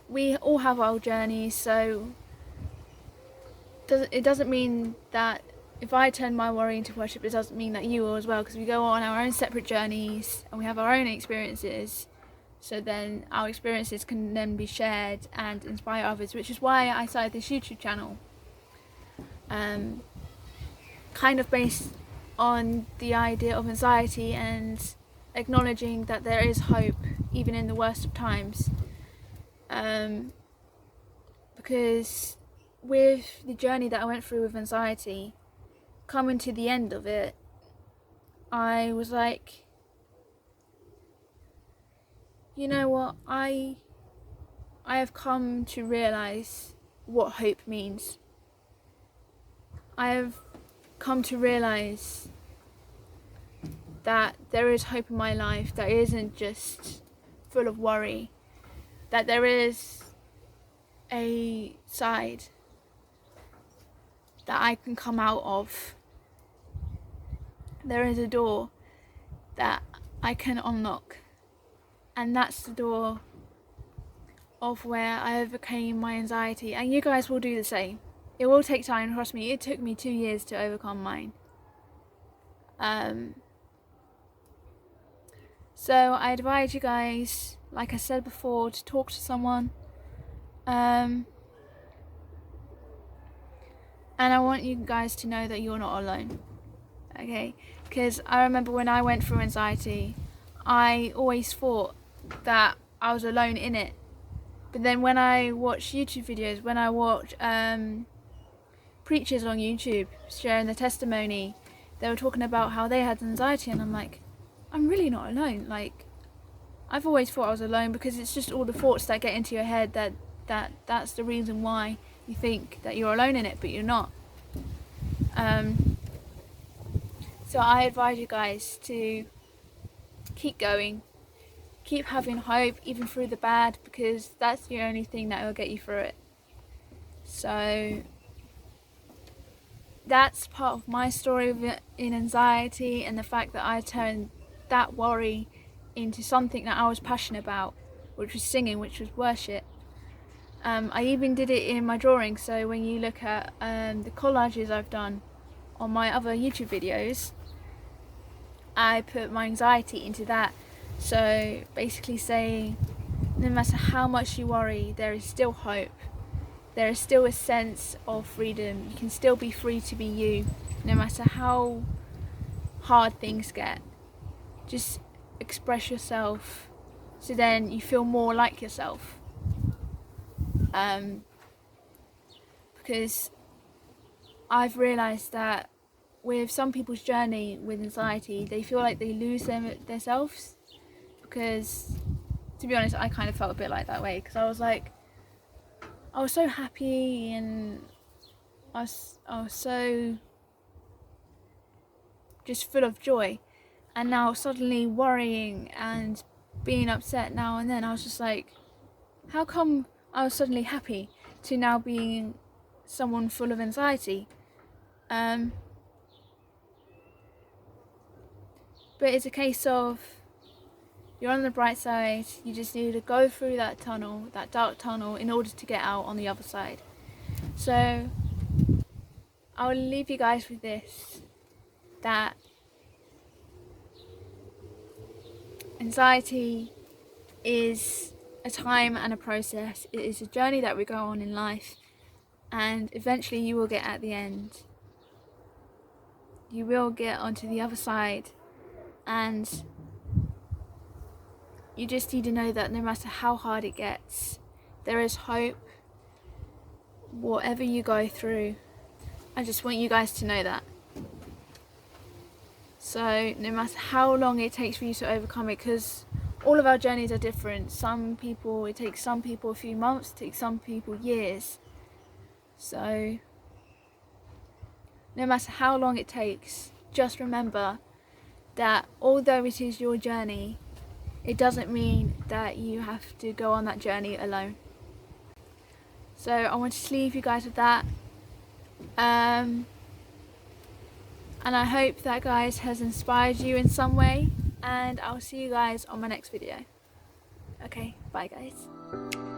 we all have our journeys, so it doesn't mean that if I turn my worry into worship, it doesn't mean that you will as well, because we go on our own separate journeys and we have our own experiences. So then our experiences can then be shared and inspire others, which is why I started this YouTube channel. Kind of based on the idea of anxiety and acknowledging that there is hope even in the worst of times. Because with the journey that I went through with anxiety, coming to the end of it, I was like, you know what, I have come to realise what hope means. I have come to realise that there is hope in my life that isn't just full of worry, that there is a side that I can come out of. There is a door that I can unlock, and that's the door of where I overcame my anxiety, and you guys will do the same. It will take time, trust me. It took me 2 years to overcome mine. So I advise you guys, like I said before, to talk to someone. And I want you guys to know that you're not alone. Okay? Because I remember when I went through anxiety, I always thought that I was alone in it. But then when I watch YouTube videos, when I watch preachers on YouTube sharing their testimony, they were talking about how they had anxiety, and I'm like, I'm really not alone. Like, I've always thought I was alone, because it's just all the thoughts that get into your head that's the reason why you think that you're alone in it, but you're not. So I advise you guys to keep going, keep having hope even through the bad, because that's the only thing that will get you through it. So that's part of my story in anxiety, and the fact that I turned that worry into something that I was passionate about, which was singing, which was worship. I even did it in my drawing, so when you look at the collages I've done on my other YouTube videos, I put my anxiety into that. So basically saying, no matter how much you worry, there is still hope. There is still a sense of freedom. You can still be free to be you, no matter how hard things get. Just express yourself, so then you feel more like yourself. Because I've realised that with some people's journey with anxiety, they feel like they lose themselves. Because, to be honest, I kind of felt a bit like that way, because I was so happy, and I was so just full of joy, and now suddenly worrying and being upset now and then, I was just like, how come I was suddenly happy to now being someone full of anxiety? But it's a case of, you're on the bright side, you just need to go through that tunnel, that dark tunnel, in order to get out on the other side. So I'll leave you guys with this, that anxiety is a time and a process. It is a journey that we go on in life, and eventually you will get at the end. You will get onto the other side, and you just need to know that no matter how hard it gets, there is hope, whatever you go through. I just want you guys to know that. So no matter how long it takes for you to overcome it, because all of our journeys are different. It takes some people a few months, it takes some people years. So no matter how long it takes, just remember that although it is your journey, it doesn't mean that you have to go on that journey alone. So I wanted to leave you guys with that. And I hope that, guys, has inspired you in some way, and I'll see you guys on my next video. Okay, bye guys.